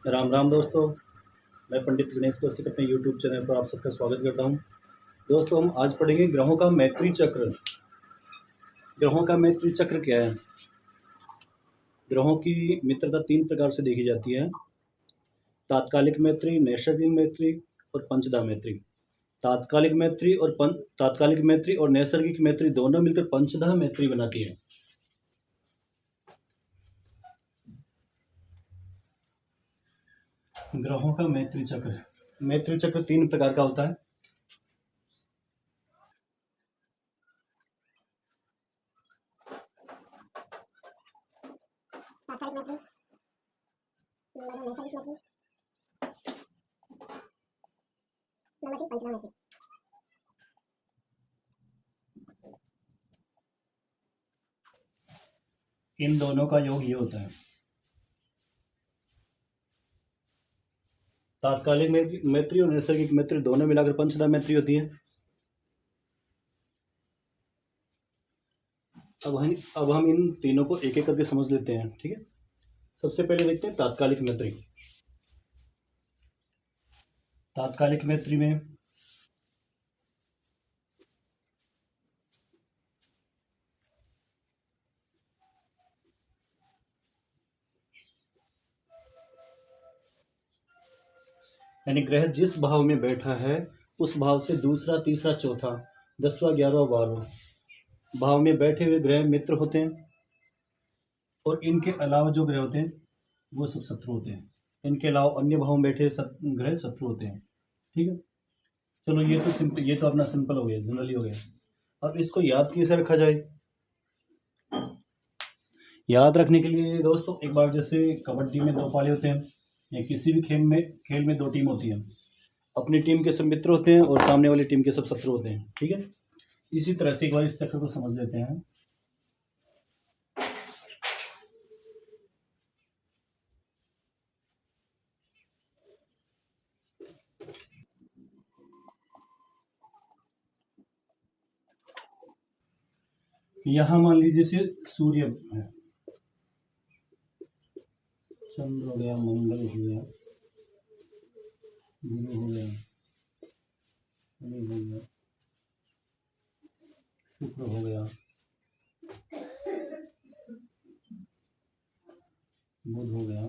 राम राम दोस्तों। मैं पंडित गणेश कौशिक अपने यूट्यूब चैनल पर आप सबका स्वागत करता हूं। दोस्तों, हम आज पढ़ेंगे ग्रहों का मैत्री चक्र। ग्रहों का मैत्री चक्र क्या है? ग्रहों की मित्रता तीन प्रकार से देखी जाती है: तात्कालिक मैत्री, नैसर्गिक मैत्री और पंचदा मैत्री। तात्कालिक मैत्री और नैसर्गिक मैत्री दोनों मिलकर पंचदा मैत्री बनाती है। ग्रहों का मैत्री चक्र तीन प्रकार का होता है। तात्कालिक मैत्री, नैसर्गिक मैत्री, पंचदा मैत्री। इन दोनों का योग ये होता है। तात्कालिक मैत्री और नैसर्गिक मैत्री दोनों मिलाकर पंचदा मैत्री होती है। अब हम इन तीनों को एक एक करके समझ लेते हैं, ठीक है। सबसे पहले देखते हैं तात्कालिक मैत्री। तात्कालिक मैत्री में यानी ग्रह जिस भाव में बैठा है उस भाव से दूसरा, तीसरा, चौथा, 10वां, 11वां, 12वां भाव में बैठे हुए ग्रह मित्र होते हैं और इनके अलावा जो ग्रह होते हैं वो सब शत्रु होते हैं। इनके अलावा अन्य भाव में बैठे ग्रह शत्रु होते हैं, ठीक है। चलो, ये तो अपना सिंपल हो गया, जनरली हो गया। अब इसको याद कैसे रखा जाए? याद रखने के लिए दोस्तों, एक बार जैसे कबड्डी में दो पाले होते हैं या किसी भी खेल में दो टीम होती है। अपनी टीम के सब मित्र होते हैं और सामने वाली टीम के सब शत्रु होते हैं, ठीक है। इसी तरह से एक बार इस चक्र को समझ लेते हैं। यहां मान लीजिए जैसे सूर्य है, चंद्र हो गया, मंगल हो गया, गुरु हो गया, शनि हो गया, शुक्र हो गया, बुध हो गया,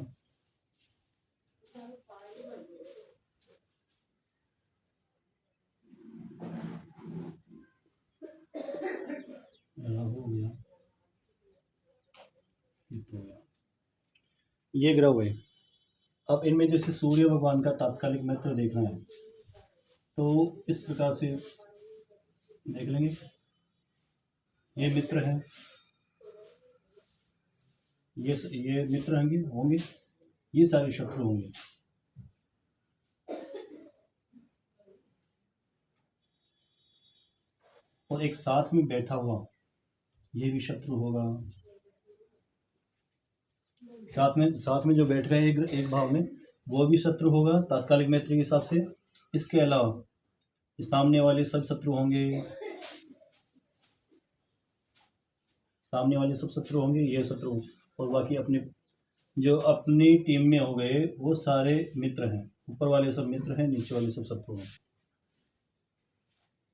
राहु हो गया, केतु हो गया। ये ग्रह हुए। अब इनमें जैसे सूर्य भगवान का तात्कालिक मैत्र देखना है तो इस प्रकार से देख लेंगे। ये मित्र हैं, ये मित्र होंगे, ये सारे शत्रु होंगे। और एक साथ में बैठा हुआ ये भी शत्रु होगा। साथ में जो बैठ गए एक भाव में वो भी शत्रु होगा तात्कालिक मैत्री के हिसाब से। इसके अलावा सामने वाले सब शत्रु होंगे, ये शत्रु। और बाकी अपनी टीम में हो गए वो सारे मित्र हैं। ऊपर वाले सब मित्र हैं, नीचे वाले सब शत्रु हैं।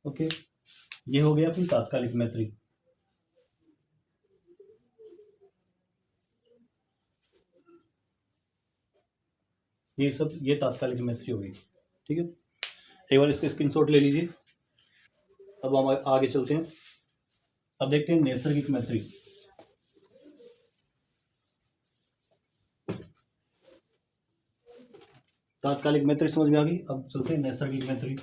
ओके, ये हो गया अपनी तात्कालिक मैत्री। ये तात्कालिक मैत्री हो गई, ठीक है। एक बार इसका स्क्रीनशॉट ले लीजिए। अब हम आगे चलते हैं। अब देखते हैं नैसर्गिक मैत्री। तात्कालिक मैत्री समझ में आ गई। अब चलते हैं नैसर्गिक मैत्री।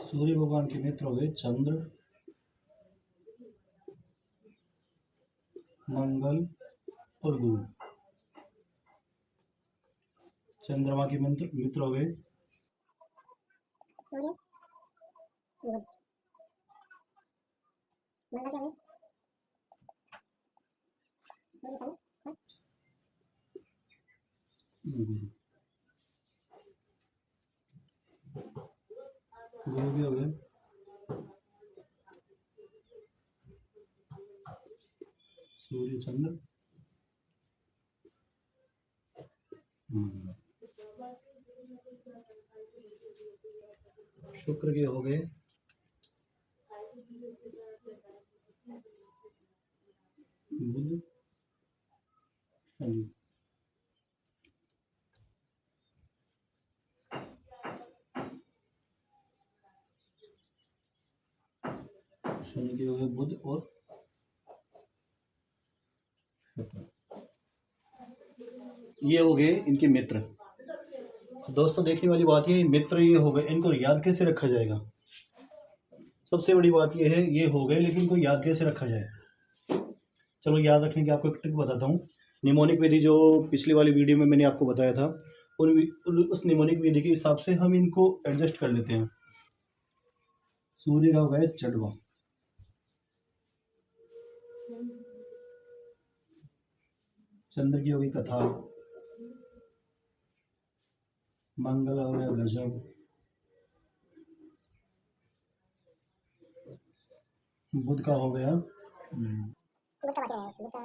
सूर्य भगवान के मित्र हो गए चंद्र, मंगल और गुरु। चंद्रमा के मित्र हो गए सूर्य, बुध, मंगल क्या है? सूर्य, चंद्र, गुरु। गुरु भी हो गए सूर्य, चंद्र, शुक्र के हो गए बुध, शनि। शनि के हो गए बुध और शुक्र। ये हो गए इनके मित्र। दोस्तों देखने वाली बात ये मित्र ये हो गए, इनको याद कैसे रखा जाएगा? सबसे बड़ी बात ये है, ये हो गए लेकिन इनको याद कैसे रखा जाए? चलो याद रखने की आपको एक ट्रिक बताता हूँ। निमोनिक विधि जो पिछली वाली वीडियो में मैंने आपको बताया था, उस निमोनिक विधि के हिसाब से हम इनको एडजस्ट कर लेते हैं। सूर्य का हो गया चंद्रमा, चंद्र की हो गई कथा, मंगल हो गया गजब, बुध का हो गया बुध का बात है, बुध का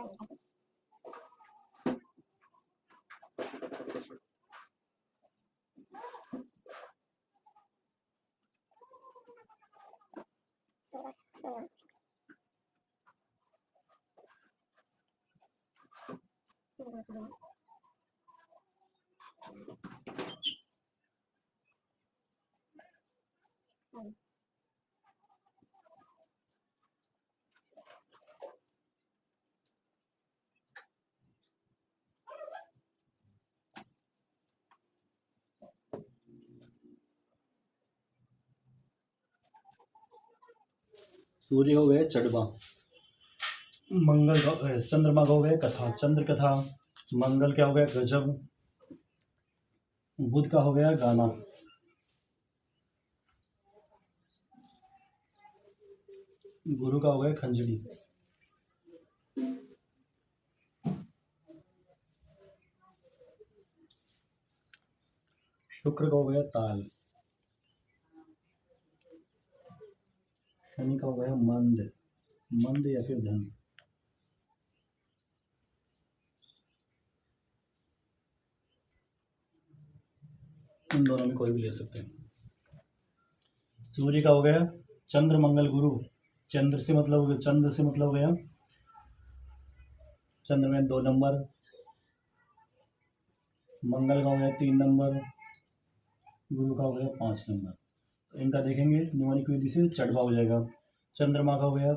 सूर्य, सूर्य हो गया चंद्रमा, मंगल का चंद्रमा का हो गया कथा, चंद्र कथा, मंगल क्या हो गया गजब, बुध का हो गया गाना, गुरु का हो गया खंजड़ी, शुक्र का हो गया ताल, शनि का हो गया मंद, मंद या फिर धन, इन दोनों में कोई भी ले सकते हैं। सूर्य का हो गया चंद्र मंगल गुरु, चंद्र से मतलब हो गया, चंद्र से मतलब हो गया चंद्र में 2 नंबर, मंगल का हो गया 3 नंबर, गुरु का हो गया 5 नंबर। तो इनका देखेंगे निमोनिक विधि से चढ़वा हो जाएगा। चंद्रमा का हो गया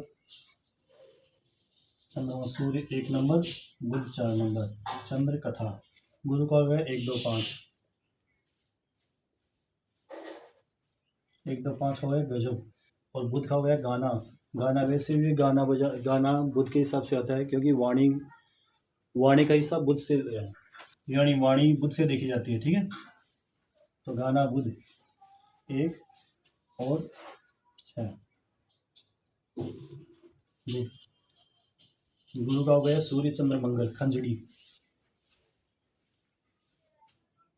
चंद्रमा, सूर्य 1 नंबर, बुध 4 नंबर, चंद्र कथा, गुरु का हो गया 1 2 5, 1 2 5 हो गया गजब, और बुध का हो गया गाना। गाना वैसे भी गाना बुध के हिसाब से आता है, क्योंकि वाणी का हिसाब बुध से है, यानी वाणी बुध से देखी जाती है, ठीक है। तो गाना बुध 1 और 6, गुरु का हो गया सूर्य चंद्र मंगल खंजड़ी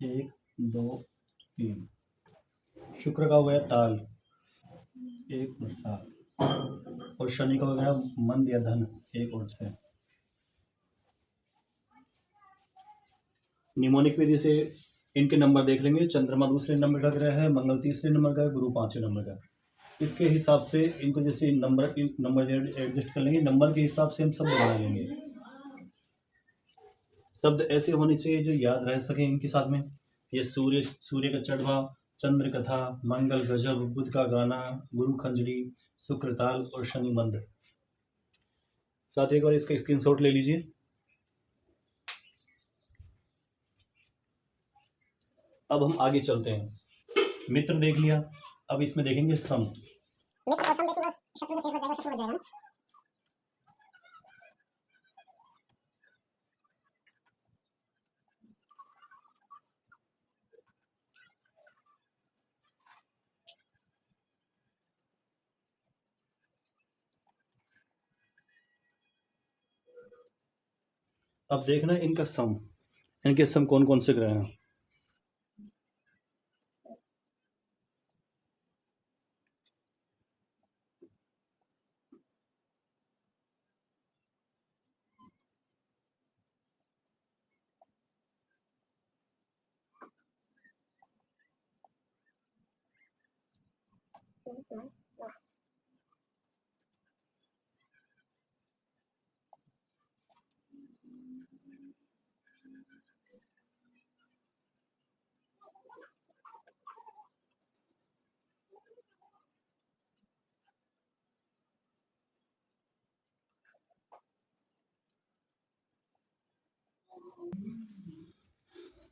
1 2 3, शुक्र का हो गया ताल 1 और 7, और शनि का हो गया मंद या धन 1 और 6। निमोनिक विधि से इनके नंबर देख लेंगे। चंद्रमा दूसरे नंबर का ग्रह है, मंगल तीसरे नंबर का है, गुरु 5वें नंबर का। इसके हिसाब से इनको जैसे नंबर एडजस्ट कर लेंगे, नंबर के हिसाब से हम शब्द बना लेंगे। शब्द ऐसे होने चाहिए जो याद रह सके इनके साथ में। ये सूर्य का चढ़वा, चंद्र कथा, मंगल गजब, बुध का गाना, गुरु खंजड़ी, शुक्र ताल और शनि मंद। साथ एक बार इसका स्क्रीनशॉट ले लीजिए। अब हम आगे चलते हैं। मित्र देख लिया, अब इसमें देखेंगे सम। मित्र और सम देखने बस शत्रु से शेष बच जाएगा, शत्रु बच जाएगा। अब देखना इनका सम, इनके सम कौन कौन से ग्रह हैं।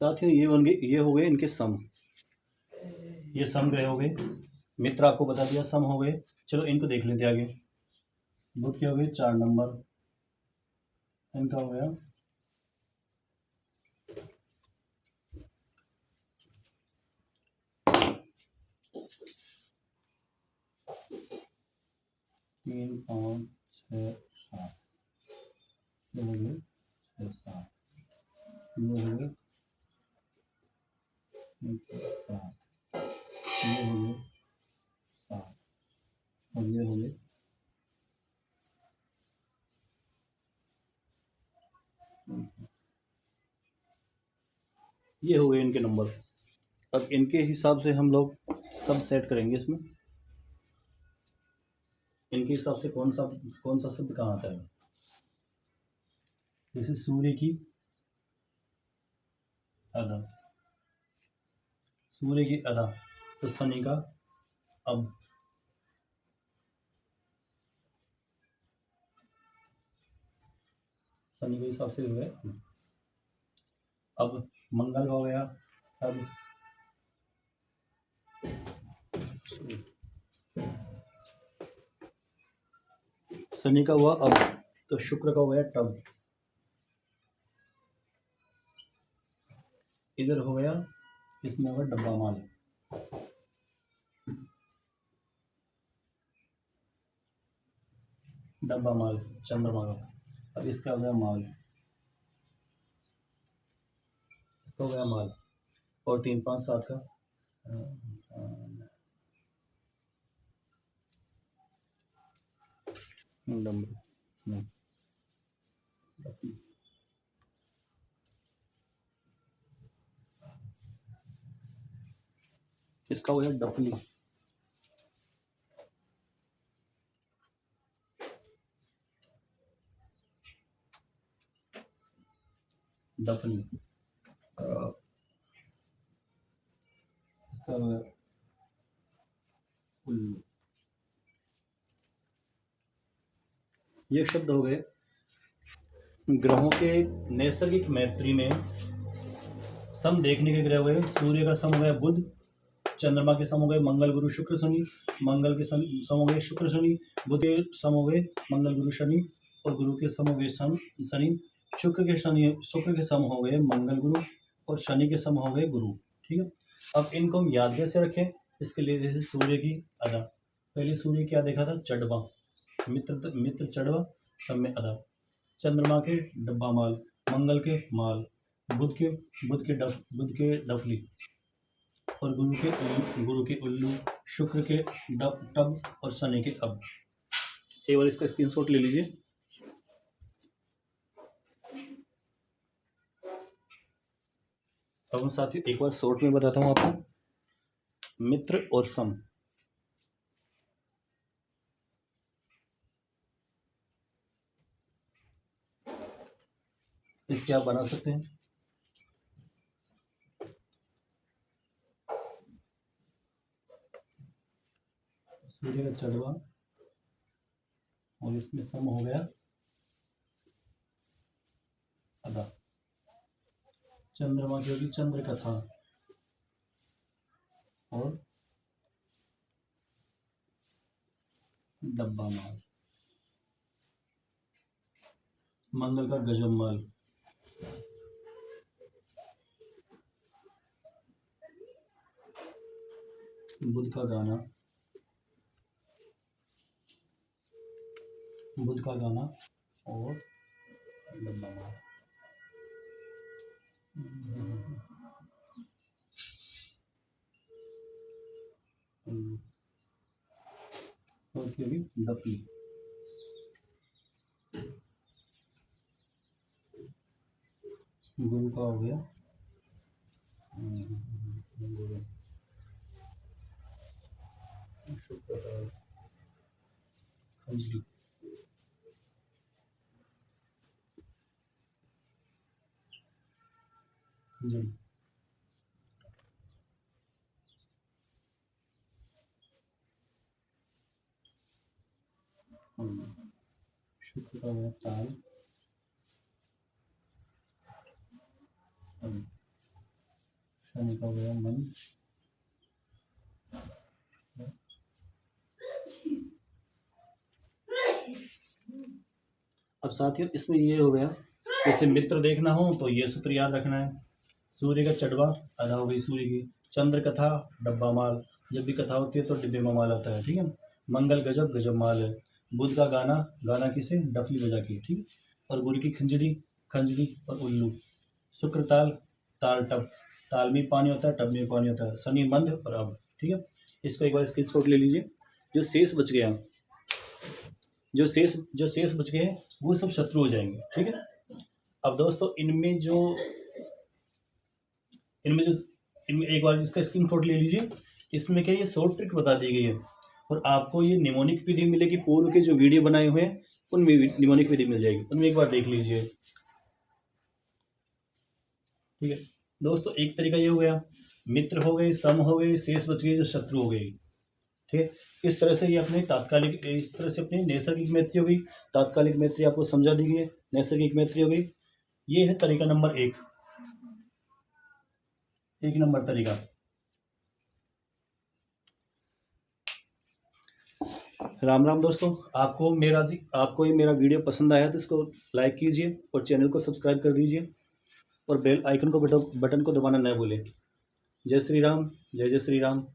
साथियों ये हो गए इनके सम, ये सम ग्रह हो गए। मित्र आपको बता दिया सम हो गए। चलो इनको देख लेते आगे। बुध के हो गए 4 नंबर, इनका हो गया 3 5 6 7, ये हो गए 6 7, ये हो गए 7, ये हो गए 7, और ये हो गए 3। ये हो गए इनके नंबर। अब इनके हिसाब से हम लोग सब सेट करेंगे इसमें। इनके हिसाब से कौन सा शब्द कहाँ आता है। जैसे सूर्य की अदा, सूर्य की अदा, तो शनि का अब, शनि के हिसाब से हो गया अब। मंगल का हो गया अब, शनि का हुआ अब, तो शुक्र का हो गया टब। इधर हो गया, इसमें होगा डब्बा माल। डब्बा माल चंद्रमा का। अब इसका हो गया माल, इसका हो गया माल। और 3 5 7 का डम्बर, इसका हो गया डफली। डफली इसका हो गया उल्लू। ये शब्द हो गए ग्रहों के नैसर्गिक मैत्री में सम देखने के ग्रह हो गए। सूर्य का सम हो गया बुध, चंद्रमा के सम हो गए मंगल गुरु शुक्र शनि, मंगल के सम हो गए शुक्र शनि, बुध के सम हो गए मंगल गुरु शनि, और गुरु के सम हो गए शनि, शुक्र के सम हो गए मंगल गुरु, और शनि के सम हो गए गुरु। ठीक है। अब इनको हम याद कैसे रखें, इसके लिए जैसे सूर्य की अदा, पहले सूर्य क्या देखा था, चढ़वा, मित्र चढ़वा, सब में अदा। चंद्रमा के डब्बा माल, मंगल के माल, बुध के डफली, और गुरु के उल्लू, शुक्र के टब, और शनि के अब। एक बार इसका स्क्रीनशॉट ले लीजिए। अब हम साथियों एक बार शॉर्ट में बताता हूँ आपको, मित्र और सम। इसके आप बना सकते हैं। सूर्य का चढ़वा, और इसमें सम हो गया अदा। चंद्रमा की होगी चंद्र कथा, और डब्बा माल। मंगल का गजब माल, बुध का गाना, और डब्बा माल। और क्या भी डफली, गुरु का हो गया, गुरु, शुक्र का खंजरी, खंजरी, शुक्र का हो गया ताल, शनि का हो गया मन। अब साथियों इसमें ये हो गया, जैसे मित्र देखना हो तो ये सूत्र याद रखना है। सूर्य का चढ़वा अदा हो गई सूर्य की, चंद्र कथा डब्बा माल, जब भी कथा होती है तो डिब्बे में माल आता है, ठीक है। मंगल गजब गजब माल है, बुध का गाना, गाना किसे, डफली बजा के, ठीक है। और गुरु की खंजरी, खंजरी और उल्लू। शुक्र ताल, ताल टब, ताल में पानी होता है, टब में पानी होता है। शनि मंद और अब, ठीक है। इसको एक बार स्क्रीनशॉट ले लीजिए। जो शेष बच गया, जो शेष बच गए हैं वो सब शत्रु हो जाएंगे, ठीक है। अब दोस्तों इनमें एक बार इसका स्क्रीनशॉट ले लीजिए। इसमें क्या ये शॉर्ट ट्रिक बता दी गई है, और आपको ये निमोनिक विधि मिलेगी। पूर्व के जो वीडियो बनाए हुए हैं उनमें निमोनिक विधि मिल जाएगी, उनमें एक बार देख लीजिए, ठीक है। दोस्तों एक तरीका ये हो गया, मित्र हो गए, सम हो गए, शेष बच गए, जो शत्रु हो गए, ठीक है। इस तरह से ये अपने तात्कालिक, इस तरह से अपनी नैसर्गिक मैत्री हो गई, तात्कालिक मैत्री आपको समझा दी गई है, नैसर्गिक मैत्री हो गई। ये है तरीका नंबर एक नंबर तरीका। राम राम दोस्तों, आपको ये मेरा वीडियो पसंद आया तो इसको लाइक कीजिए और चैनल को सब्सक्राइब कर दीजिए, और बेल आइकन को बटन को दबाना न भूलें। जय श्री राम, जय जय श्री राम।